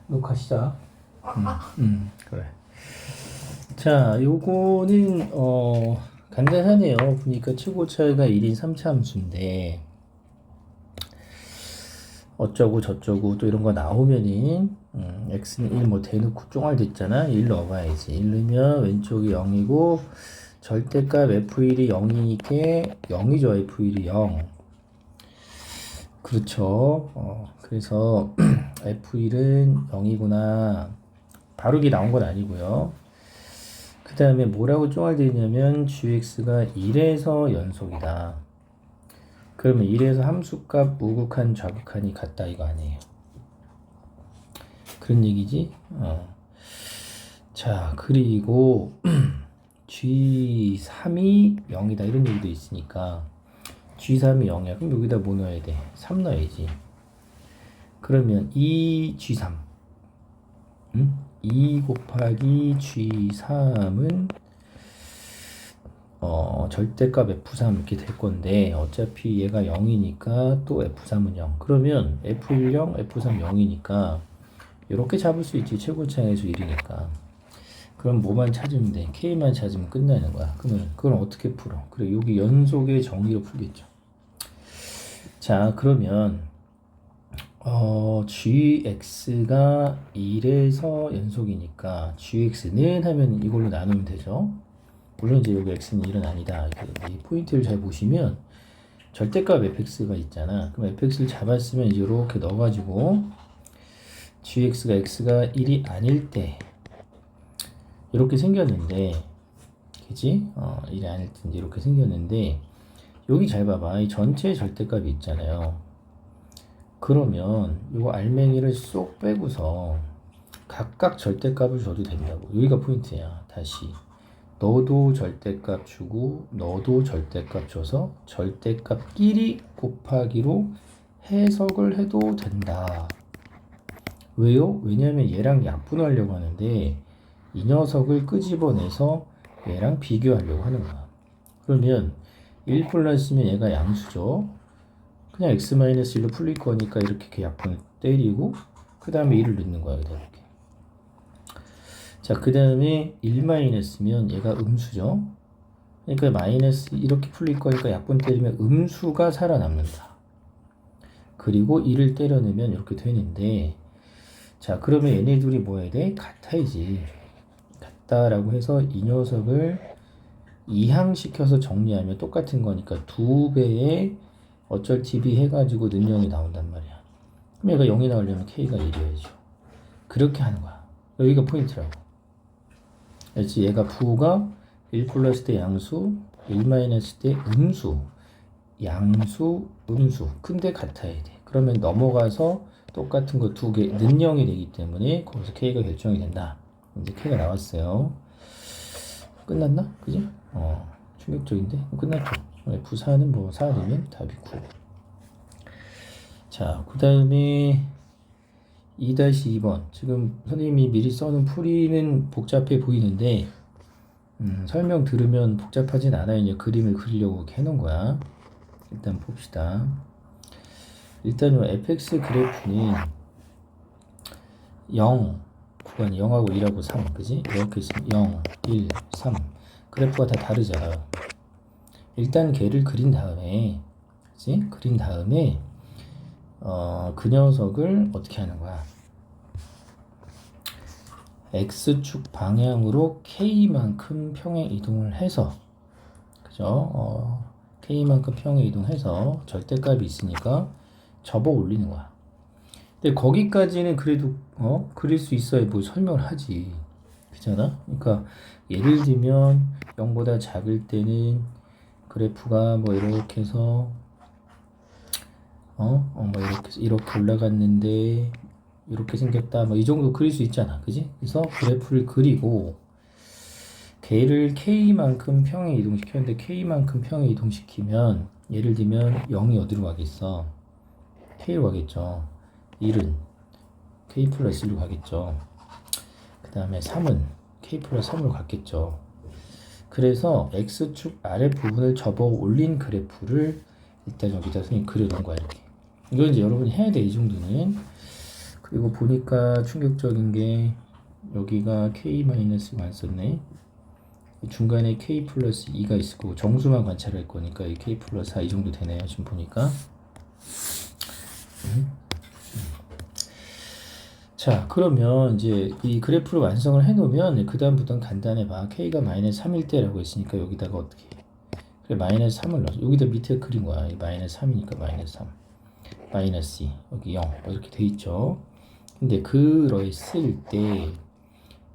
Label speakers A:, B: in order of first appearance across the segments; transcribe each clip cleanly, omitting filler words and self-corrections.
A: 녹화 시작. 그래. 자, 요거는 간단하네요. 보니까 최고 차이가 1인 3차 함수인데 어쩌고 저쩌고 또 이런 거 나오면은 x는 1 뭐 대놓고 쫑알됐잖아. 1 넣어봐야지. 1 넣으면 왼쪽이 0이고 절대값 f1이 0이니까 0이죠. f1이 0. 그렇죠. 그래서 f1은 0이구나. 바로 이게 나온 건 아니고요. 그 다음에 뭐라고 쫑알되어 있냐면 gx가 1에서 연속이다. 그러면 1에서 함수값 우극한 좌극한이 같다 이거 아니에요. 그런 얘기지. 자, 그리고 g3이 0이다 이런 얘기도 있으니까 g3이 0이야. 그럼 여기다 뭐 넣어야 돼? 3 넣어야지. 그러면 2g3 2 곱하기 g3은 절대값 f3 이렇게 될 건데 어차피 얘가 0이니까 또 f3은 0. 그러면 f1 0, f3 0이니까 이렇게 잡을 수 있지. 최고차에서 1이니까. 그럼 뭐만 찾으면 돼? k만 찾으면 끝나는 거야. 그러면 그걸 어떻게 풀어? 그래, 여기 연속의 정의로 풀겠죠. 자, 그러면 gx가 1에서 연속이니까 gx는 하면 이걸로 나누면 되죠. 물론 이제 여기 x는 1은 아니다. 이 포인트를 잘 보시면 절대값 fx가 있잖아. 그럼 fx를 잡았으면 이제 이렇게 넣어가지고 gx가 x가 1이 아닐 때 이렇게 생겼는데, 그지? 1이 아닐 때 이렇게 생겼는데 여기 잘 봐봐. 이 전체 절대값이 있잖아요. 그러면 이거 알맹이를 쏙 빼고서 각각 절대값을 줘도 된다고. 여기가 포인트야. 다시 너도 절대값 주고 너도 절대값 줘서 절대값끼리 곱하기로 해석을 해도 된다. 왜요? 왜냐면 얘랑 약분하려고 하는데 이 녀석을 끄집어내서 얘랑 비교하려고 하는 거야. 그러면 1 플러스면 얘가 양수죠. 그냥 x-1로 풀릴 거니까 이렇게 약분을 때리고 그 다음에 1을 넣는 거야. 이렇게. 자, 그 다음에 1-면 얘가 음수죠. 그러니까 마이너스 이렇게 풀릴 거니까 약분 때리면 음수가 살아남는다. 그리고 1을 때려내면 이렇게 되는데, 자, 그러면 얘네 둘이 뭐 해야 돼? 같아야지. 같다라고 해서 이 녀석을 이항시켜서 정리하면 똑같은 거니까 2배의 어쩔 TV 해가지고 능력이 나온단 말이야. 그럼 얘가 0이 나오려면 K가 1이어야죠. 그렇게 하는 거야. 여기가 포인트라고. 그렇지? 얘가 부가 1 플러스 때 양수, 1 마이너스 때 음수, 양수, 음수. 근데 같아야 돼. 그러면 넘어가서 똑같은 거 두 개, 능령이 되기 때문에 거기서 K가 결정이 된다. 이제 K가 나왔어요. 끝났나? 그지? 충격적인데? 끝났죠. F4는 뭐 4되면 답이 9. 자, 그 다음에 2-2번. 지금 선생님이 미리 써놓은 풀이는 복잡해 보이는데, 설명 들으면 복잡하진 않아요. 이제 그림을 그리려고 이렇게 해놓은 거야. 일단 봅시다. 일단 요 fx 그래프는 0, 구간이 0하고 1하고 3, 그지? 이렇게 있으면 0, 1, 3. 그래프가 다 다르잖아. 일단 걔를 그린 다음에, 그지? 그린 다음에, 그 녀석을 어떻게 하는 거야? x축 방향으로 k만큼 평행 이동을 해서, 그죠? k만큼 평행 이동해서 절대값이 있으니까 접어 올리는 거야. 근데 거기까지는 그래도 그릴 수 있어야 뭐 설명을 하지. 그잖아? 그러니까 예를 들면 0보다 작을 때는 그래프가 뭐 이렇게 해서 뭐 이렇게 올라갔는데 이렇게 생겼다. 뭐 이 정도 그릴 수 있잖아. 그지? 그래서 그래프를 그리고 걔를 k만큼 평행 이동시켰는데 k만큼 평행 이동시키면 예를 들면 0이 어디로 가겠어? k로 가겠죠. 1은 k 플러스 1로 가겠죠. 그 다음에 3은 k 플러스 3으로 갔겠죠. 그래서 x축 아랫부분을 접어 올린 그래프를 일단 여기다 선생님 그려놓은 거야. 이렇게. 이건 이제 여러분이 해야 돼. 이 정도는. 그 그리고 보니까 충격적인 게 여기가 K-만 썼네. 중간에 K 플러스 2가 있을 거고 정수만 관찰할 거니까 이 K 플러스 4 이 정도 되네요. 지금 보니까. 자, 그러면 이제 이 그래프를 완성을 해 놓으면 그 다음부터는 간단해 봐. K가 마이너스 3일 때라고 했으니까 여기다가 어떻게 해? 그래, 마이너스 3을 넣어. 여기다 밑에 그린 거야. 이 마이너스 3이니까 마이너스 3. 마이너스 2. 여기 0. 이렇게 돼 있죠. 근데 그랬을 때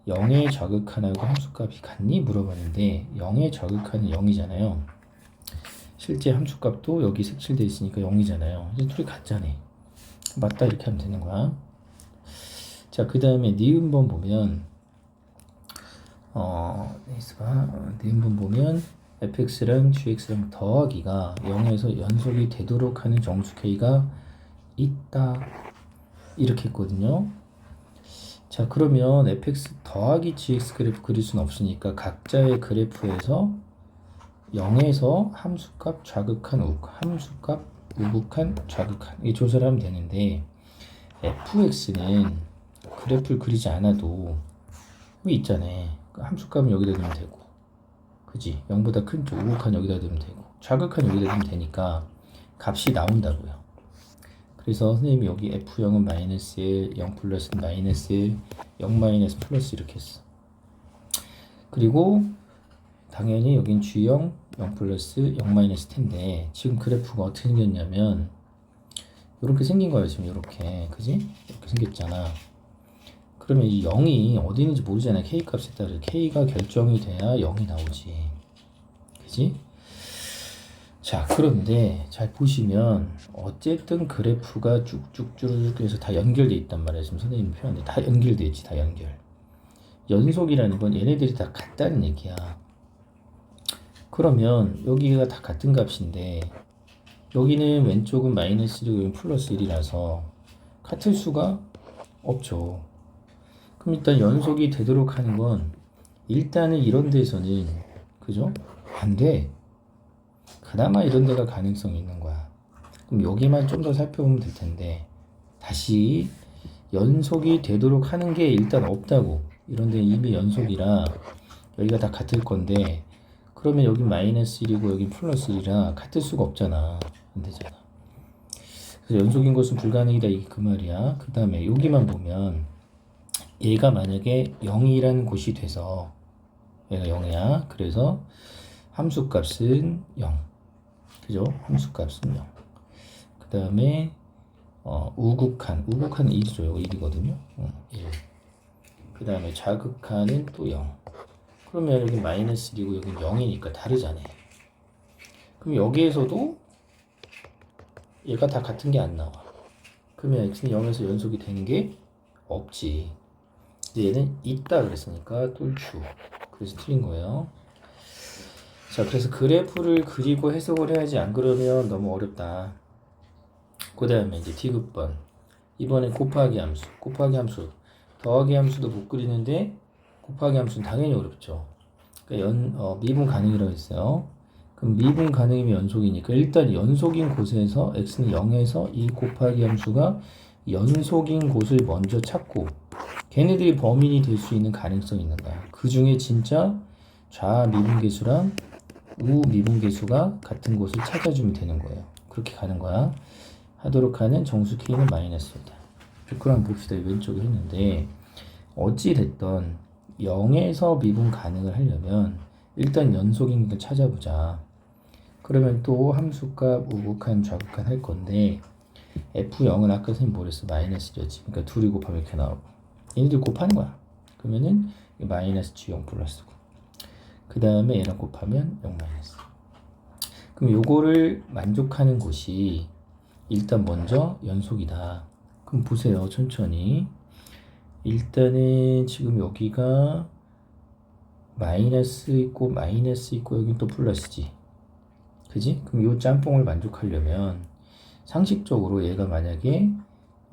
A: 0의 좌극한하고 함수값이 같니? 물어봤는데 0의 좌극한은 0이잖아요. 실제 함수값도 여기 색칠돼 있으니까 0이잖아요. 이제 둘이 같잖아. 맞다 이렇게 하면 되는 거야. 자, 그 다음에 니은번 보면 니은번 보면 fx랑 gx랑 더하기가 0에서 연속이 되도록 하는 정수 k가 있다 이렇게 했거든요. 자, 그러면 fx 더하기 gx 그래프 그릴 수는 없으니까 각자의 그래프에서 0에서 함수값 좌극한 우극, 함수값 우극한 좌극한 이 조사를 하면 되는데 fx는 그래프를 그리지 않아도 여기 있잖아. 그 함수값은 여기다 넣으면 되고, 그지? 0보다 큰 쪽 우극한 여기다 넣으면 되고, 좌극한 여기다 넣으면 되니까 값이 나온다고요. 그래서 선생님이 여기 f0은 마이너스 1, 0 플러스는 마이너스 1, 0 마이너스 플러스 이렇게 했어. 그리고 당연히 여긴 g0, 0 플러스 0 마이너스 텐데 지금 그래프가 어떻게 생겼냐면 이렇게 생긴 거예요. 지금 이렇게, 그지? 이렇게 생겼잖아. 그러면 이 0이 어디 있는지 모르잖아요. k 값에 따라 k가 결정이 돼야 0이 나오지, 그지? 자, 그런데 잘 보시면 어쨌든 그래프가 쭉쭉쭉 해서 다 연결돼 있단 말이에요. 지금 선생님이 표현해 다 연결돼 있지. 다 연결. 연속이라는 건 얘네들이 다 같다는 얘기야. 그러면 여기가 다 같은 값인데 여기는 왼쪽은 마이너스 1이고 여기는 플러스 1이라서 같을 수가 없죠. 그럼 일단 연속이 되도록 하는 건 일단은 이런 데서는, 그죠? 안 돼. 그나마 이런 데가 가능성이 있는 거야. 그럼 여기만 좀 더 살펴보면 될 텐데 다시 연속이 되도록 하는 게 일단 없다고. 이런 데 이미 연속이라 여기가 다 같을 건데 그러면 여기 마이너스 1이고 여기 플러스 1이라 같을 수가 없잖아. 안 되잖아. 그래서 연속인 것은 불가능이다 이게 그 말이야. 그 다음에 여기만 보면 얘가 만약에 0이라는 곳이 돼서 얘가 0이야. 그래서 함수값은 0. 그죠? 함수값은 0. 그 다음에 우극한은 1이죠. 이거 1이거든요. 1. 그 다음에 좌극한은 또 0. 그러면 여기 마이너스 1이고 여기 0이니까 다르잖아요. 그럼 여기에서도 얘가 다 같은 게 안 나와. 그러면 x는 0에서 연속이 되는 게 없지. 얘는 있다 그랬으니까 똘추. 그래서 틀린 거예요. 자, 그래서 그래프를 그리고 해석을 해야지. 안 그러면 너무 어렵다. 그 다음에 이제 D급번. 이번에 곱하기 함수. 더하기 함수도 못 그리는데 곱하기 함수는 당연히 어렵죠. 그러니까 미분 가능이라고 했어요. 그럼 미분 가능이면 연속이니까 일단 연속인 곳에서 x는 0에서 이 곱하기 함수가 연속인 곳을 먼저 찾고 걔네들이 범인이 될 수 있는 가능성이 있는 거야. 그 중에 진짜 좌 미분계수랑 우 미분계수가 같은 곳을 찾아주면 되는 거예요. 그렇게 가는 거야. 하도록 하는 정수 k는 마이너스다. 그럼 봅시다. 왼쪽에 했는데 어찌 됐던 0에서 미분 가능을 하려면 일단 연속인 걸 찾아보자. 그러면 또 함수값 우극한 좌극한 할 건데 f0은 아까 선생님 뭐랬어? 마이너스 1이었지. 그러니까 둘이 곱하면 이렇게 나오고 얘네들 곱하는 거야. 그러면은 마이너스 g0 플러스고 그 다음에 얘랑 곱하면 0 마이너스. 그럼 요거를 만족하는 곳이 일단 먼저 연속이다. 그럼 보세요. 천천히. 일단은 지금 여기가 마이너스 있고 여긴 또 플러스지. 그지? 그럼 요 짬뽕을 만족하려면 상식적으로 얘가 만약에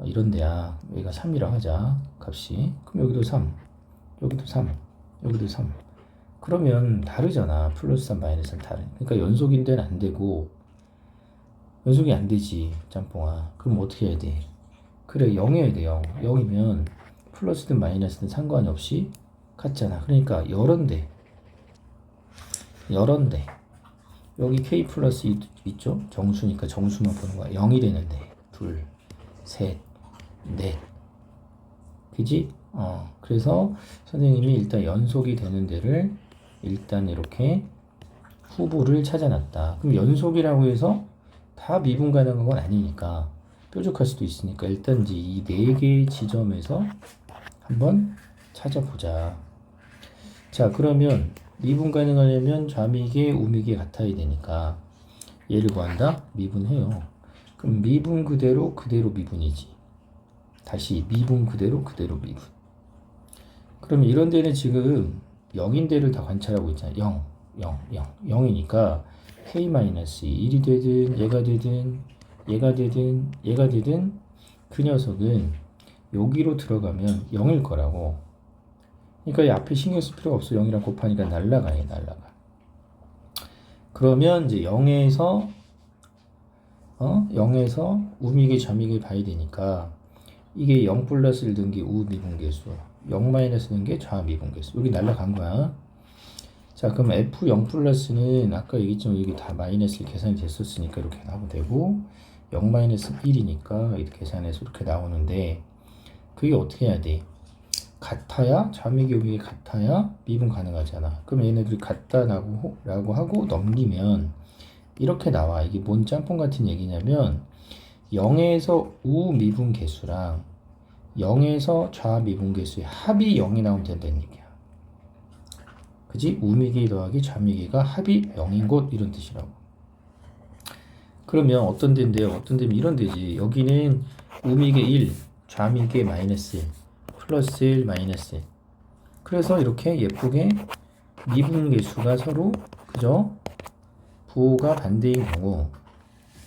A: 이런 데야. 얘가 3이라 하자. 값이. 그럼 여기도 3. 여기도 3. 여기도 3. 그러면 다르잖아. 플러스 3, 마이너스 3 다른. 그러니까 연속인 데는 안 되고 연속이 안 되지. 짬뽕아. 그럼 어떻게 해야 돼? 그래 0이어야 돼 0. 0이면 플러스든 마이너스든 상관이 없이 같잖아. 그러니까 여런데 여기 k 플러스 있죠? 정수니까 정수만 보는 거야. 0이 되는데 둘, 셋, 넷. 그지? 그래서 선생님이 일단 연속이 되는 데를 일단 이렇게 후보를 찾아놨다. 그럼 연속이라고 해서 다 미분 가능한 건 아니니까 뾰족할 수도 있으니까 일단 이제 이 네 개의 지점에서 한번 찾아보자. 자, 그러면 미분 가능하려면 좌미계, 우미계 같아야 되니까 얘를 구한다? 미분해요. 그럼 미분 그대로 미분이지. 다시 미분 그대로 미분. 그럼 이런 데는 지금 0인 데를 다 관찰하고 있잖아. 0, 0, 0. 0이니까 k-1이 되든 얘가 되든 그 녀석은 여기로 들어가면 0일 거라고. 그러니까 이 앞에 신경 쓸 필요가 없어. 0이랑 곱하니까 날라가. 그러면 이제 0에서 우미계 좌미계 봐야 되니까 이게 0 플러스를 든 게 우미분계수, 0 마이너스 든 게 좌미분계수. 여기 날라간 거야. 자, 그럼 F0 플러스는 아까 얘기했지만 여기 다 마이너스 계산이 됐었으니까 이렇게 나오면 되고 0 마이너스 1이니까 이렇게 계산해서 이렇게 나오는데 그게 어떻게 해야 돼? 같아야 좌미계 우미계 같아야 미분 가능하잖아. 그럼 얘네들이 같다라고 하고 넘기면 이렇게 나와. 이게 뭔 짬뽕 같은 얘기냐면 0에서 우미분 계수랑 0에서 좌미분 계수의 합이 0이 나오면 된다는 얘기야. 그지? 우미계 더하기 좌미계가 합이 0인 곳 이런 뜻이라고. 그러면 어떤 데인데요? 어떤 데면 이런 데지. 여기는 우미계 1, 좌미계 마이너스 1, 플러스 1, 마이너스 1. 그래서 이렇게 예쁘게 미분 계수가 서로 그죠? 부호가 반대인 경우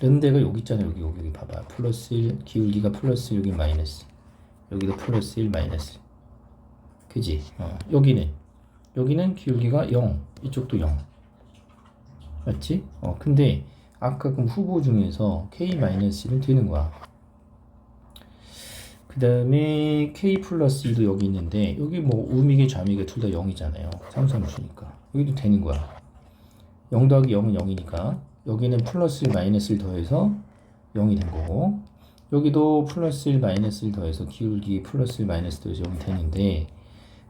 A: 이런 데가 여기 있잖아요. 여기 봐봐. 플러스 1, 기울기가 플러스 1, 여기 마이너스. 여기도 플러스 1, 마이너스. 그지? 여기는 기울기가 0, 이쪽도 0. 맞지? 근데 아까 그 후보 중에서 k-1은 되는 거야. 그 다음에 k 플러스 2도 여기 있는데 여기 뭐 우미계 좌미계 둘 다 0이잖아요. 삼삼수니까 여기도 되는 거야. 0 더하기 0은 0이니까 여기는 플러스 1 마이너스를 더해서 0이 된 거고 여기도 플러스 1 마이너스를 더해서 기울기 플러스 1 마이너스 더해서 0이 되는데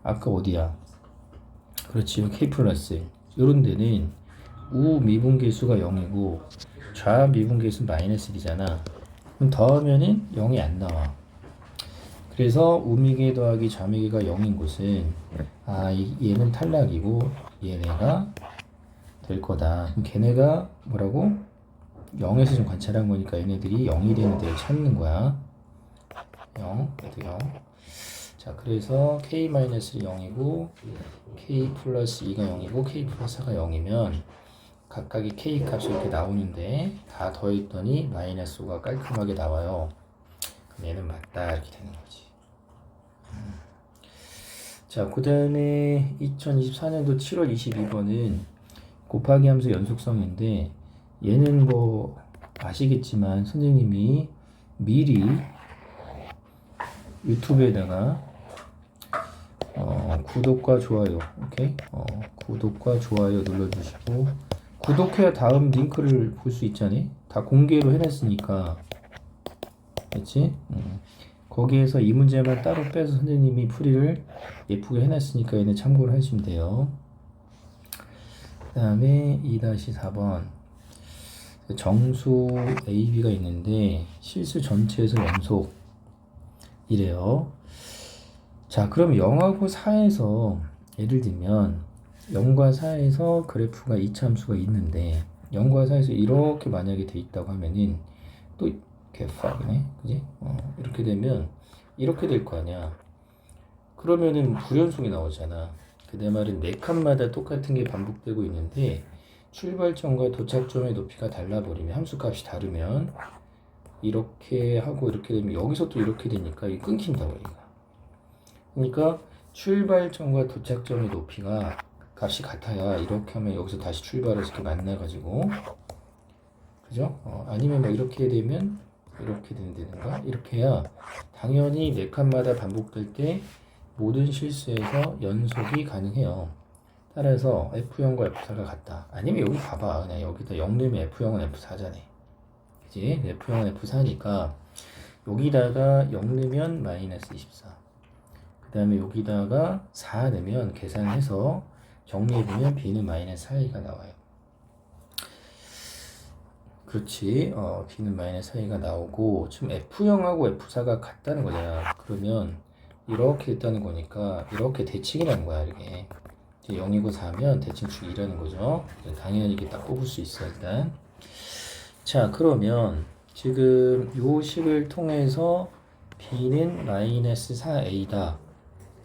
A: 아까 어디야? 그렇지, k 플러스 1 요런 데는 우 미분계수가 0이고 좌 미분계수 마이너스 1이잖아. 그럼 더하면은 0이 안 나와. 그래서 우미계 더하기 좌미계가 0인 곳은 얘는 탈락이고 얘네가 될 거다. 그럼 걔네가 뭐라고? 0에서 좀 관찰한 거니까 얘네들이 0이 되는 데를 찾는 거야. 0, 얘도 0. 자, 그래서 k-0이고 k 플러스 2가 0이고 k 플러스 4가 0이면 각각의 k 값이 이렇게 나오는데 다 더했더니 마이너스 5가 깔끔하게 나와요. 그럼 얘는 맞다 이렇게 되는 거지. 자, 그 다음에 2024년도 7월 22번은 곱하기 함수 연속성인데 얘는 뭐 아시겠지만 선생님이 미리 유튜브에다가 구독과 좋아요, 오케이? 구독과 좋아요 눌러주시고 구독해야 다음 링크를 볼 수 있잖니? 다 공개로 해놨으니까, 그렇지? 거기에서 이 문제만 따로 빼서 선생님이 풀이를 예쁘게 해놨으니까 얘는 참고를 하시면 돼요. 그 다음에 2-4번 정수 AB가 있는데 실수 전체에서 연속 이래요. 자, 그럼 0하고 4에서 예를 들면 0과 4에서 그래프가 이차함수가 있는데 0과 4에서 이렇게 만약에 돼 있다고 하면은 또 개팍이네, 그지? 이렇게 되면 이렇게 될 거 아니야. 그러면은 불연속이 나오잖아. 내 말은 4칸마다 똑같은 게 반복되고 있는데 출발점과 도착점의 높이가 달라버리면 함수값이 다르면 이렇게 하고 이렇게 되면 여기서 또 이렇게 되니까 이게 끊긴다고 얘가. 그러니까 출발점과 도착점의 높이가 값이 같아야 이렇게 하면 여기서 다시 출발해서 이렇게 만나가지고, 그죠? 아니면 뭐 이렇게 되면 이렇게 된다든가 이렇게 해야 당연히 4칸마다 반복될 때 모든 실수에서 연속이 가능해요. 따라서 F0과 F4가 같다. 아니면 여기 봐봐. 그냥 여기다 0 넣으면 F0은 F4잖아. 그치? F0은 F4니까 여기다가 0 넣으면 마이너스 24. 그 다음에 여기다가 4 넣으면 계산해서 정리해보면 B는 마이너스 4A가 나와요. 그렇지. B는 마이너스 4A가 나오고 지금 F0하고 F4가 같다는 거잖아. 그러면 이렇게 됐다는 거니까 이렇게 대칭이라는 거야. 이게 0이고 4면 대칭축이 2라는 거죠. 당연히 이게 딱 뽑을 수 있어 일단. 자, 그러면 지금 요 식을 통해서 B는 마이너스 4A다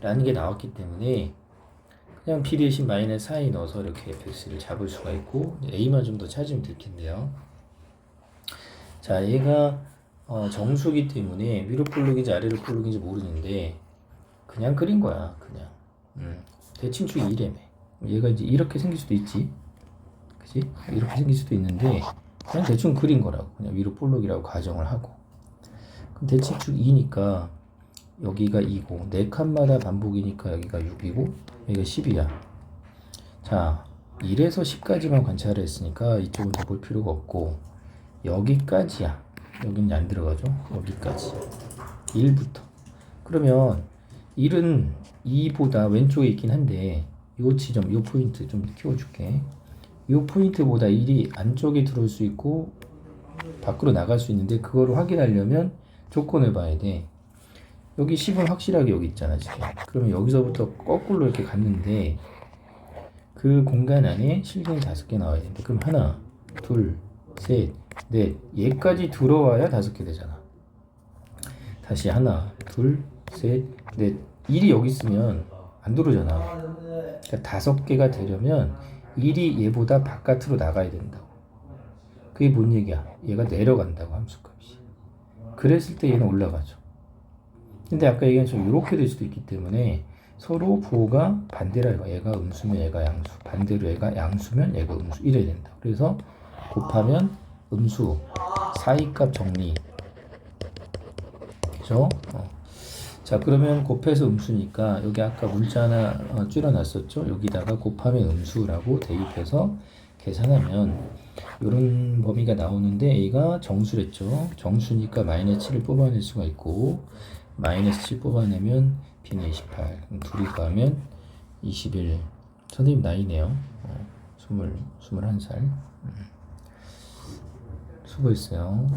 A: 라는 게 나왔기 때문에 그냥 B 대신 마이너스 4A 넣어서 이렇게 fx를 잡을 수가 있고 A만 좀 더 찾으면 될 텐데요. 자, 얘가 정수기 때문에 위로 볼록인지 아래로 볼록인지 모르는데 그냥 그린 거야. 그냥 대칭축이 2라며. 얘가 이제 이렇게 생길 수도 있지, 그치? 이렇게 생길 수도 있는데 그냥 대충 그린 거라고. 그냥 위로 볼록이라고 가정을 하고. 그럼 대칭축 2니까 여기가 2고 4칸마다 반복이니까 여기가 6이고 여기가 10이야. 자, 1에서 10까지만 관찰을 했으니까 이쪽은 더 볼 필요가 없고 여기까지야. 여기는 안 들어가죠. 여기까지 1부터. 그러면 1은 2보다 왼쪽에 있긴 한데 요 지점, 요 포인트 좀 키워줄게. 요 포인트보다 1이 안쪽에 들어올 수 있고 밖으로 나갈 수 있는데 그거를 확인하려면 조건을 봐야 돼. 여기 10은 확실하게 여기 있잖아 지금. 그러면 여기서부터 거꾸로 이렇게 갔는데 그 공간 안에 실근이 5개 나와야 되는데 그럼 하나, 둘, 셋, 넷 얘까지 들어와야 5개 되잖아. 다시 하나, 둘, 셋, 넷 1이 여기 있으면 안 들어오잖아. 그러니까 5개가 되려면 1이 얘보다 바깥으로 나가야 된다고. 그게 뭔 얘기야? 얘가 내려간다고 함수값이. 그랬을 때 얘는 올라가죠. 근데 아까 얘기한 것처럼 이렇게 될 수도 있기 때문에 서로 부호가 반대라 이거. 얘가 음수면 얘가 양수, 반대로 얘가 양수면 얘가 음수 이래야 된다. 그래서 곱하면 음수 사이값 정리. 그죠? 자, 그러면 곱해서 음수니까 여기 아까 문자 하나 줄여놨었죠? 여기다가 곱하면 음수라고 대입해서 계산하면 이런 범위가 나오는데 A가 정수랬죠? 정수니까 마이너스 7을 뽑아낼 수가 있고 마이너스 7 뽑아내면 B는 28. 그럼 둘이 더하면 21. 선생님 나이네요. 21살. 수고했어요.